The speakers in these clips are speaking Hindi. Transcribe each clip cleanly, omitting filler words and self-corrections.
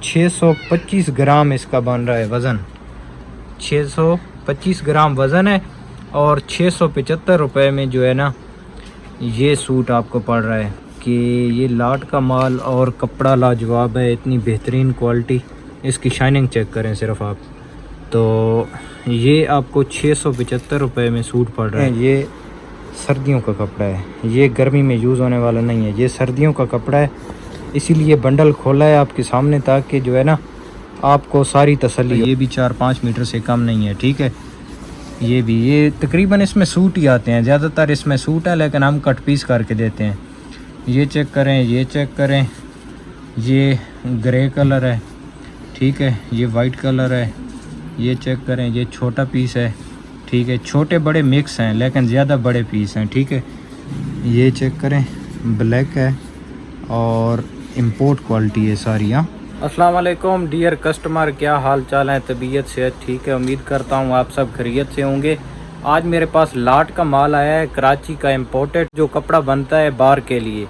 625 ग्राम इसका बन रहा है वज़न। 625 ग्राम वज़न है और 675 रुपये में जो है ना ये सूट आपको पड़ रहा है। कि ये लाट का माल और कपड़ा लाजवाब है, इतनी बेहतरीन क्वालिटी। इसकी शाइनिंग चेक करें सिर्फ आप, तो ये आपको 675 रुपये में सूट पड़ रहा है। ये सर्दियों का कपड़ा है, ये गर्मी में यूज़ होने वाला नहीं है, ये सर्दियों का कपड़ा है। इसीलिए बंडल खोला है आपके सामने ताकि जो है ना आपको सारी तसल्ली। ये भी 4-5 मीटर से कम नहीं है, ठीक है। ये तकरीबन इसमें सूट ही आते हैं, ज़्यादातर इसमें सूट है, लेकिन हम कट पीस करके देते हैं। ये चेक करें, ये चेक करें, ये ग्रे कलर है, ठीक है, ये वाइट कलर है, ये चेक करें, ये छोटा पीस है, ठीक है। छोटे बड़े मिक्स हैं लेकिन ज़्यादा बड़े पीस हैं, ठीक है। ये चेक करें, ब्लैक है और इंपोर्ट क्वालिटी है सारी। हाँ, अस्सलाम वालेकुम डियर कस्टमर, क्या हाल चाल है? तबीयत सेहत ठीक है? उम्मीद करता हूँ आप सब खैरियत से होंगे। आज मेरे पास लाट का माल आया है, कराची का इंपोर्टेड जो कपड़ा बनता है बार के लिए,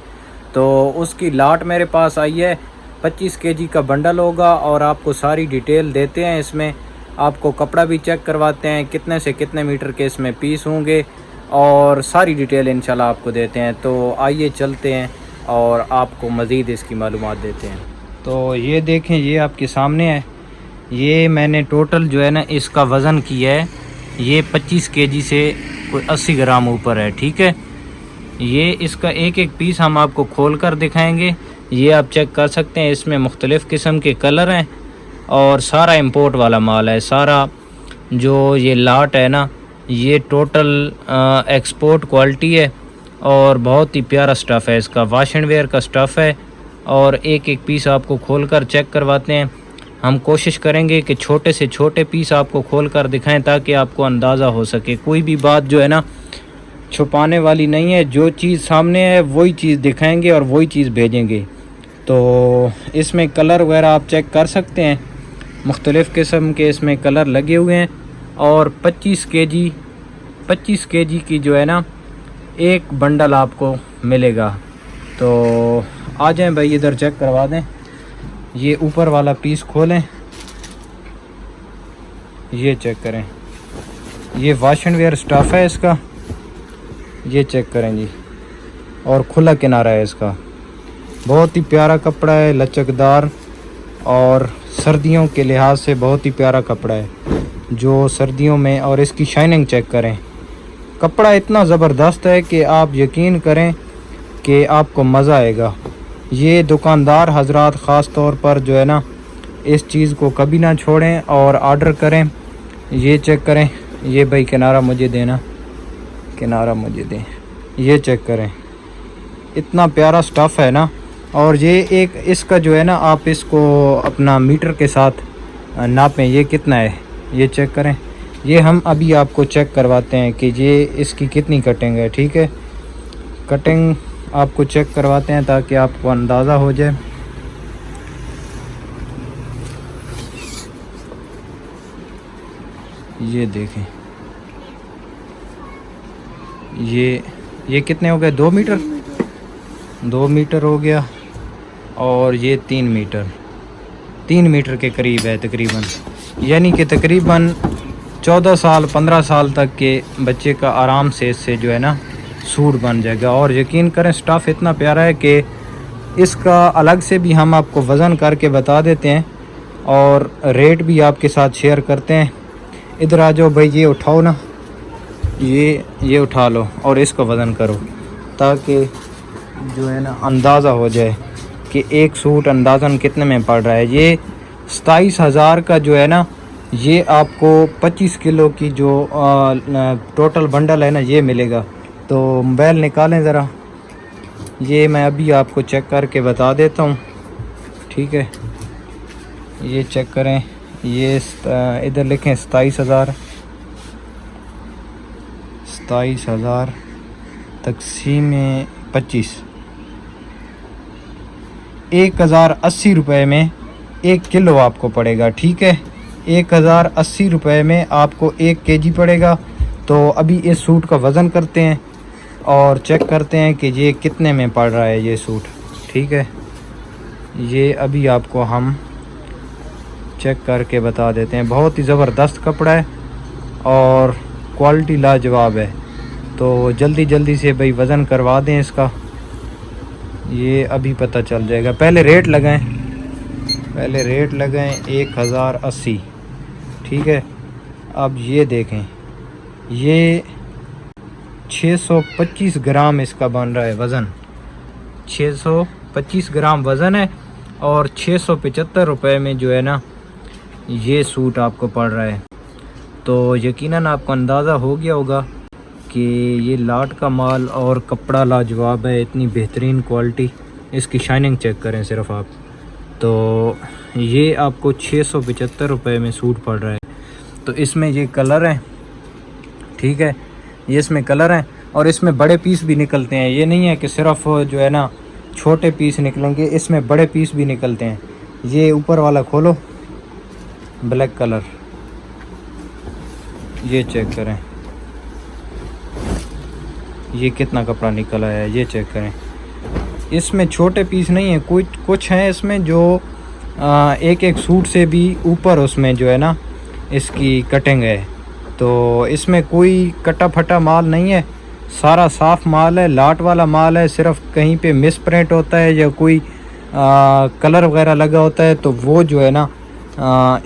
तो उसकी लाट मेरे पास आई है। 25 केजी का बंडल होगा और आपको सारी डिटेल देते हैं। इसमें आपको कपड़ा भी चेक करवाते हैं, कितने से कितने मीटर के इसमें पीस होंगे और सारी डिटेल इंशाल्लाह आपको देते हैं। तो आइए चलते हैं और आपको मज़ीद इसकी मालूमात देते हैं। तो ये देखें, ये आपके सामने है। ये मैंने टोटल जो है ना इसका वज़न किया है, ये 25 केजी से कोई 80 ग्राम ऊपर है, ठीक है। ये इसका एक एक पीस हम आपको खोल कर दिखाएंगे। ये आप चेक कर सकते हैं, इसमें मुख्तलिफ़ किस्म के कलर हैं और सारा इंपोर्ट वाला माल है। सारा जो ये लाट है ना, ये टोटल एक्सपोर्ट क्वालिटी है और बहुत ही प्यारा स्टफ़ है। इसका वाश एंड वेयर का स्टफ़ है और एक एक पीस आपको खोलकर चेक करवाते हैं। हम कोशिश करेंगे कि छोटे से छोटे पीस आपको खोलकर दिखाएं ताकि आपको अंदाज़ा हो सके। कोई भी बात जो है ना छुपाने वाली नहीं है, जो चीज़ सामने है वही चीज़ दिखाएंगे और वही चीज़ भेजेंगे। तो इसमें कलर वगैरह आप चेक कर सकते हैं, मुख्तलिफ़ किस्म के इसमें कलर लगे हुए हैं। और 25 केजी की जो है ना एक बंडल आपको मिलेगा। तो आ जाएं भाई, इधर चेक करवा दें। ये ऊपर वाला पीस खोलें, ये चेक करें, ये वाश एंड वेयर स्टफ़ है इसका, ये चेक करें जी। और खुला किनारा है इसका, बहुत ही प्यारा कपड़ा है, लचकदार और सर्दियों के लिहाज से बहुत ही प्यारा कपड़ा है जो सर्दियों में। और इसकी शाइनिंग चेक करें, कपड़ा इतना ज़बरदस्त है कि आप यकीन करें कि आपको मज़ा आएगा। ये दुकानदार हजरात ख़ास तौर पर जो है ना इस चीज़ को कभी ना छोड़ें और ऑर्डर करें। ये चेक करें, ये भाई किनारा मुझे देना, किनारा मुझे दें। ये चेक करें, इतना प्यारा स्टफ़ है ना। और ये एक इसका जो है ना आप इसको अपना मीटर के साथ नापें, ये कितना है ये चेक करें। ये हम अभी आपको चेक करवाते हैं कि ये इसकी कितनी कटिंग है, ठीक है। कटिंग आपको चेक करवाते हैं ताकि आपको अंदाज़ा हो जाए। ये देखें, ये कितने हो गए? 2 मीटर, 2 मीटर हो गया। और ये 3 मीटर के करीब है तकरीबन, यानी कि तकरीबन 14 साल 15 साल तक के बच्चे का आराम से इससे जो है ना सूट बन जाएगा। और यकीन करें स्टफ़ इतना प्यारा है कि इसका अलग से भी हम आपको वज़न करके बता देते हैं और रेट भी आपके साथ शेयर करते हैं। इधर आ जाओ भाई, ये उठाओ ना, ये उठा लो और इसका वज़न करो ताकि जो है ना अंदाज़ा हो जाए कि एक सूट अंदाज़न कितने में पड़ रहा है। ये 27,000 का जो है ना, ये आपको 25 किलो की जो टोटल बंडल है ना ये मिलेगा। तो मोबाइल निकालें ज़रा, ये मैं अभी आपको चेक करके बता देता हूँ, ठीक है। ये चेक करें, ये इधर लिखें 27,000 तक़सीम 25, 1080 रुपये में 1 किलो आपको पड़ेगा, ठीक है। 1080 रुपये में आपको 1 केजी पड़ेगा। तो अभी इस सूट का वज़न करते हैं और चेक करते हैं कि ये कितने में पड़ रहा है ये सूट, ठीक है। ये अभी आपको हम चेक करके बता देते हैं। बहुत ही ज़बरदस्त कपड़ा है और क्वालिटी लाजवाब है। तो जल्दी जल्दी से भाई वज़न करवा दें इसका, ये अभी पता चल जाएगा। पहले रेट लगाएं 1080, ठीक है। अब ये देखें, ये 625 ग्राम इसका बन रहा है वज़न, 625 ग्राम वज़न है और 675 रुपये में जो है ना ये सूट आपको पड़ रहा है। तो यकीनन आपको अंदाज़ा हो गया होगा कि ये लाट का माल और कपड़ा लाजवाब है, इतनी बेहतरीन क्वालिटी। इसकी शाइनिंग चेक करें सिर्फ आप। तो ये आपको 675 रुपये में सूट पड़ रहा है। तो इसमें ये कलर हैं, ठीक है, ये इसमें कलर हैं और इसमें बड़े पीस भी निकलते हैं। ये नहीं है कि सिर्फ जो है ना छोटे पीस निकलेंगे, इसमें बड़े पीस भी निकलते हैं। ये ऊपर वाला खोलो, ब्लैक कलर, ये चेक करें, ये कितना कपड़ा निकला है, ये चेक करें। इसमें छोटे पीस नहीं है, कुछ हैं इसमें जो एक एक सूट से भी ऊपर उसमें जो है ना इसकी कटिंग है। तो इसमें कोई कटा फटा माल नहीं है, सारा साफ़ माल है, लाट वाला माल है। सिर्फ कहीं पे मिस प्रिंट होता है या कोई कलर वगैरह लगा होता है तो वो जो है ना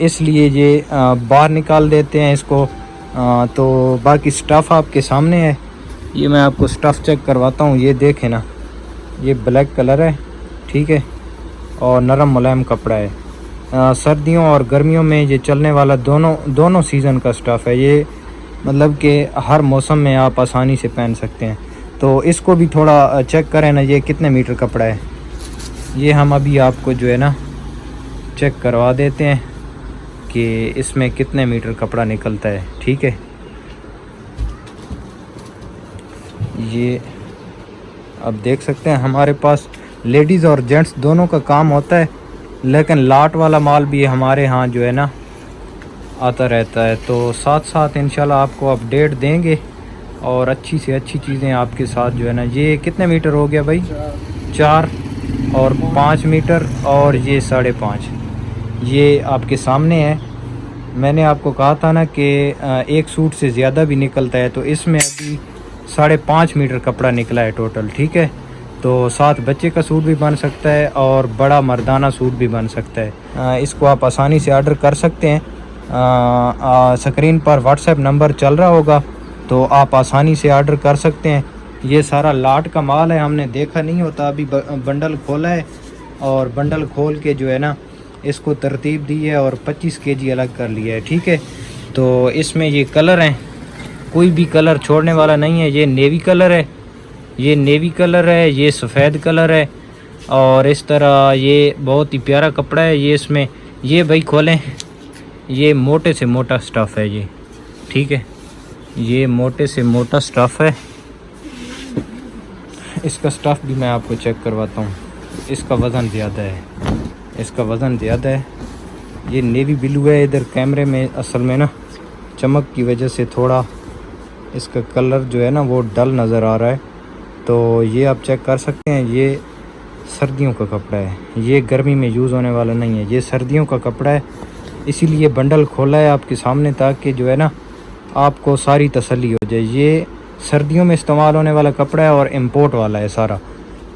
इसलिए ये बाहर निकाल देते हैं इसको। तो बाकी स्टफ़ आपके सामने है, ये मैं आपको स्टफ़ चेक करवाता हूँ। ये देखें ना, ये ब्लैक कलर है, ठीक है, और नरम मुलायम कपड़ा है। सर्दियों और गर्मियों में ये चलने वाला दोनों सीज़न का स्टफ़ है। ये मतलब कि हर मौसम में आप आसानी से पहन सकते हैं। तो इसको भी थोड़ा चेक करें ना, ये कितने मीटर कपड़ा है। ये हम अभी आपको जो है ना चेक करवा देते हैं कि इसमें कितने मीटर कपड़ा निकलता है, ठीक है। ये अब देख सकते हैं हमारे पास लेडीज़ और जेंट्स दोनों का काम होता है, लेकिन लाट वाला माल भी हमारे यहाँ जो है ना आता रहता है। तो साथ साथ इंशाल्लाह आपको अपडेट देंगे और अच्छी से अच्छी चीज़ें आपके साथ जो है ना। ये कितने मीटर हो गया भाई? 4 और 5 मीटर और ये 5.5, ये आपके सामने है। मैंने आपको कहा था ना कि एक सूट से ज़्यादा भी निकलता है, तो इसमें अभी 5.5 मीटर कपड़ा निकला है टोटल, ठीक है। तो साथ बच्चे का सूट भी बन सकता है और बड़ा मर्दाना सूट भी बन सकता है। इसको आप आसानी से ऑर्डर कर सकते हैं। स्क्रीन पर व्हाट्सएप नंबर चल रहा होगा, तो आप आसानी से ऑर्डर कर सकते हैं। ये सारा लाट का माल है, हमने देखा नहीं होता, अभी बंडल खोला है और बंडल खोल के जो है ना इसको तरतीब दी है और 25 kg अलग कर लिया है, ठीक है। तो इसमें ये कलर हैं, कोई भी कलर छोड़ने वाला नहीं है। ये नेवी कलर है, ये नेवी कलर है, ये सफ़ेद कलर है और इस तरह ये बहुत ही प्यारा कपड़ा है। ये इसमें ये भाई खोलें, ये मोटे से मोटा स्टफ़ है ये, ठीक है, ये मोटे से मोटा स्टफ़ है। इसका स्टफ़ भी मैं आपको चेक करवाता हूँ। इसका वज़न ज़्यादा है, इसका वज़न ज़्यादा है। ये नेवी ब्लू है, इधर कैमरे में असल में ना चमक की वजह से थोड़ा इसका कलर जो है ना वो डल नज़र आ रहा है। तो ये आप चेक कर सकते हैं, ये सर्दियों का कपड़ा है, ये गर्मी में यूज़ होने वाला नहीं है, ये सर्दियों का कपड़ा है। इसीलिए बंडल खोला है आपके सामने ताकि जो है ना आपको सारी तसल्ली हो जाए। ये सर्दियों में इस्तेमाल होने वाला कपड़ा है और इम्पोर्ट वाला है सारा।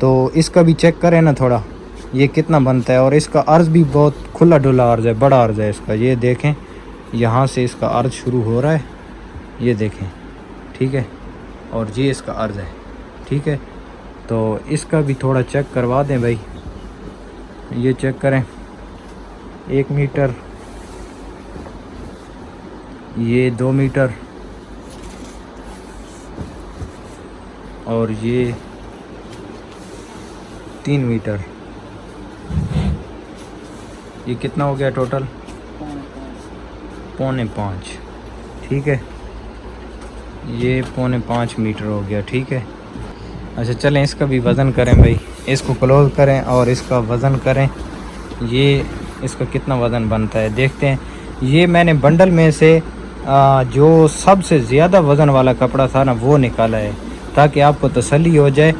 तो इसका भी चेक करें ना थोड़ा, ये कितना बनता है। और इसका अर्ज़ भी बहुत खुला डुला अर्ज़ है, बड़ा अर्ज़ है इसका। ये देखें, यहाँ से इसका अर्ज़ शुरू हो रहा है, ये देखें, ठीक है, और ये इसका अर्ज़ है, ठीक है। तो इसका भी थोड़ा चेक करवा दें भाई, ये चेक करें, 1 मीटर, ये 2 मीटर और ये 3 मीटर। ये कितना हो गया टोटल? 4.25, ठीक है, ये 4.25 मीटर हो गया, ठीक है। अच्छा चलें इसका भी वज़न करें भाई, इसको क्लोज़ करें और इसका वज़न करें, ये इसका कितना वज़न बनता है देखते हैं। ये मैंने बंडल में से जो सबसे ज़्यादा वज़न वाला कपड़ा था ना वो निकाला है, ताकि आपको तसल्ली हो जाए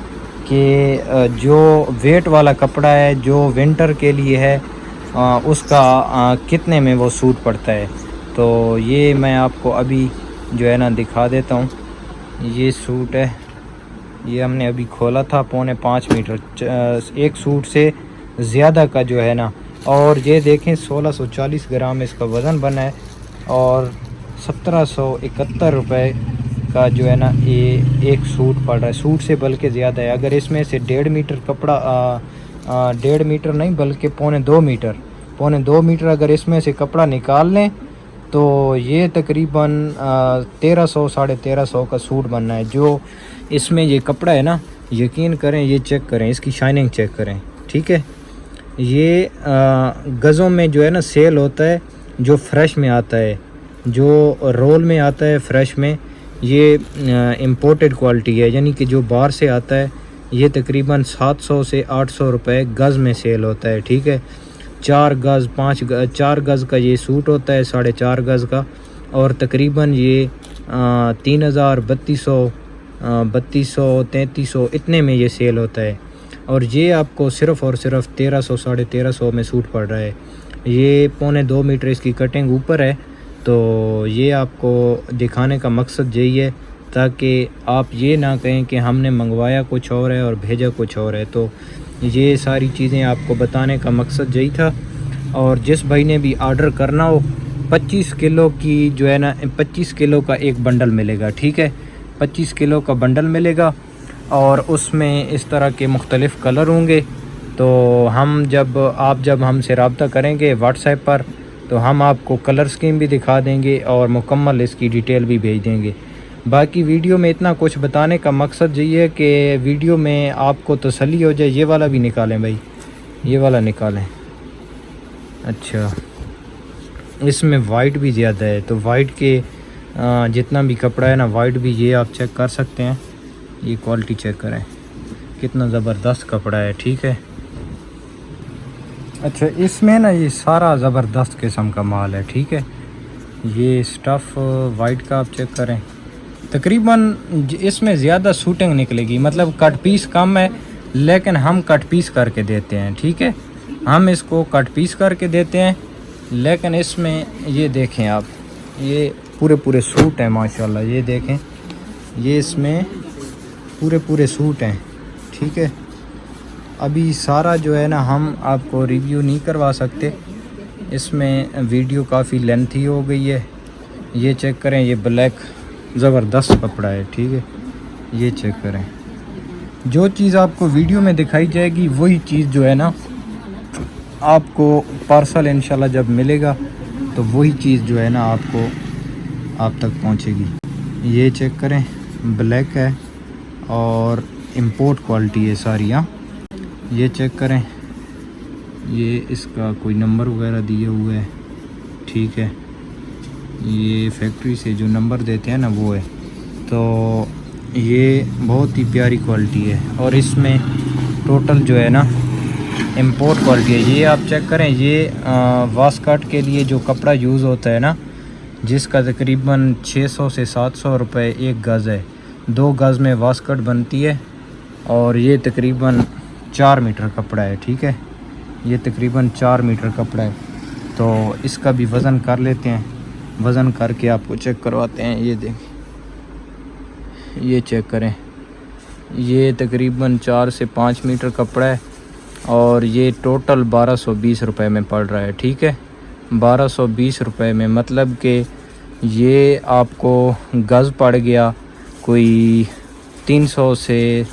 कि जो वेट वाला कपड़ा है, जो विंटर के लिए है उसका कितने में वो सूट पड़ता है। तो ये मैं आपको अभी जो है ना दिखा देता हूँ। ये सूट है, ये हमने अभी खोला था 5.25 मीटर, एक सूट से ज़्यादा का जो है ना। और ये देखें 1640 ग्राम इसका वज़न बना है और 1771 रुपये का जो है ना ये एक सूट पड़ रहा है। सूट से बल्कि ज़्यादा है। अगर इसमें से 1.5 मीटर कपड़ा 1.5 मीटर नहीं बल्कि 2.25 मीटर अगर इसमें से कपड़ा निकाल लें तो ये तकरीबन 1300 साढ़े 1300 का सूट बनना है। जो इसमें ये कपड़ा है ना, यकीन करें, ये चेक करें, इसकी शाइनिंग चेक करें, ठीक है। ये गज़ों में जो है ना सेल होता है, जो फ्रेश में आता है, जो रोल में आता है फ्रेश में, ये इम्पोर्टेड क्वालिटी है, यानी कि जो बाहर से आता है। ये तकरीबन 700 से 800 रुपये गज़ में सेल होता है, ठीक है। 4 गज़ का ये सूट होता है, 4.5 गज़ का, और तकरीबन ये 3000 3200 3300 इतने में ये सेल होता है। और ये आपको सिर्फ़ और सिर्फ 1300 साढ़े 1300 में सूट पड़ रहा है। ये 2.25 मीटर इसकी कटिंग ऊपर है। तो ये आपको दिखाने का मकसद यही है ताकि आप ये ना कहें कि हमने मंगवाया कुछ और है और भेजा कुछ और है। तो ये सारी चीज़ें आपको बताने का मकसद यही था। और जिस भाई ने भी आर्डर करना हो, 25 किलो की जो है ना 25 किलो का एक बंडल मिलेगा, ठीक है। 25 किलो का बंडल मिलेगा और उसमें इस तरह के मुख्तलिफ़ कलर होंगे। तो आप जब हमसे रब्ता करेंगे व्हाट्सएप पर, तो हम आपको कलर स्कीम भी दिखा देंगे और मुकम्मल इसकी डिटेल भी भेज देंगे। बाकी वीडियो में इतना कुछ बताने का मकसद यही है कि वीडियो में आपको तसल्ली हो जाए। ये वाला भी निकालें भाई, ये वाला निकालें। अच्छा, इसमें वाइट भी ज़्यादा है, तो वाइट के जितना भी कपड़ा है ना, वाइट भी ये आप चेक कर सकते हैं। ये क्वालिटी चेक करें, कितना ज़बरदस्त कपड़ा है, ठीक है। अच्छा, इसमें ना ये सारा ज़बरदस्त किस्म का माल है, ठीक है। ये स्टफ़ वाइट का आप चेक करें, तकरीबन इसमें ज़्यादा शूटिंग निकलेगी, मतलब कट पीस कम है, लेकिन हम कट पीस करके देते हैं, ठीक है। हम इसको कट पीस करके देते हैं, लेकिन इसमें ये देखें आप, ये पूरे सूट हैं माशाल्लाह। ये देखें, ये इसमें पूरे सूट हैं, ठीक है। अभी सारा जो है ना हम आपको रिव्यू नहीं करवा सकते, इसमें वीडियो काफ़ी लेंथी हो गई है। ये चेक करें, ये ब्लैक ज़बरदस्त कपड़ा है, ठीक है। ये चेक करें, जो चीज़ आपको वीडियो में दिखाई जाएगी वही चीज़ जो है ना आपको पार्सल इंशाल्लाह जब मिलेगा तो वही चीज़ जो है ना आपको आप तक पहुंचेगी। ये चेक करें, ब्लैक है और इंपोर्ट क्वालिटी है सारी। हाँ, ये चेक करें, ये इसका कोई नंबर वगैरह दिए हुए है, ठीक है। ये फैक्ट्री से जो नंबर देते हैं ना वो है। तो ये बहुत ही प्यारी क्वालिटी है और इसमें टोटल जो है ना इंपोर्ट क्वालिटी है। ये आप चेक करें, ये वास्कट के लिए जो कपड़ा यूज़ होता है ना, जिसका तकरीबन 600 से 700 रुपये एक गज़ है। 2 गज़ में वास्कट बनती है और ये तकरीबन 4 मीटर कपड़ा है, ठीक है। ये तकरीबन 4 मीटर कपड़ा है। तो इसका भी वज़न कर लेते हैं, वज़न करके आपको चेक करवाते हैं। ये देखें, ये चेक करें, ये तकरीबन 4 से 5 मीटर कपड़ा है और ये टोटल 1220 रुपये में पड़ रहा है, ठीक है। 1220 रुपये में, मतलब कि ये आपको गज़ पड़ गया कोई 300 से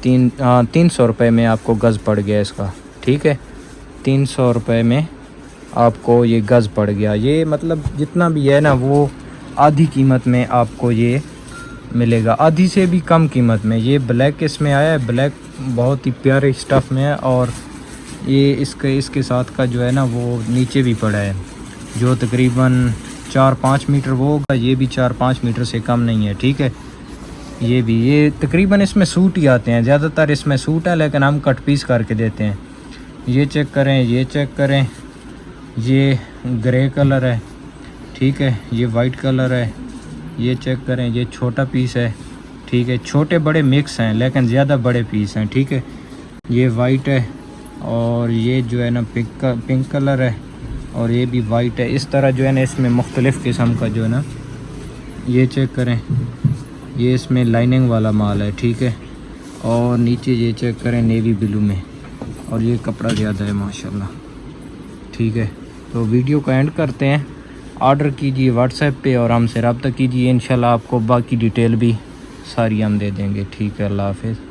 300 रुपये में आपको गज़ पड़ गया इसका, ठीक है। 300 रुपये में आपको ये गज़ पड़ गया। ये मतलब जितना भी है ना वो आधी कीमत में आपको ये मिलेगा, आधी से भी कम कीमत में। ये ब्लैक इसमें आया है, ब्लैक बहुत ही प्यारे स्टफ़ में है और ये इसके साथ का जो है ना वो नीचे भी पड़ा है, जो तकरीबन 4-5 मीटर वो होगा। ये भी 4-5 मीटर से कम नहीं है, ठीक है। ये तकरीबन इसमें सूट ही आते हैं, ज़्यादातर इसमें सूट है, लेकिन हम कट पीस करके देते हैं। ये चेक करें, ये चेक करें, ये ग्रे कलर है, ठीक है। ये वाइट कलर है, ये चेक करें, ये छोटा पीस है, ठीक है। छोटे बड़े मिक्स हैं लेकिन ज़्यादा बड़े पीस हैं, ठीक है। ये वाइट है, और ये जो है ना पिंक कलर है और ये भी वाइट है। इस तरह जो है ना इसमें मुख्तलिफ़ किस्म का जो है ना, ये चेक करें, ये इसमें लाइनिंग वाला माल है, ठीक है। और नीचे ये चेक करें नेवी ब्लू में, और ये कपड़ा ज़्यादा है माशाल्लाह, ठीक है। तो वीडियो का एंड करते हैं। ऑर्डर कीजिए व्हाट्सएप पे और हमसे रब्ता कीजिए, इंशाल्लाह आपको बाकी डिटेल भी सारी हम दे देंगे, ठीक है। अल्लाह हाफ़िज़।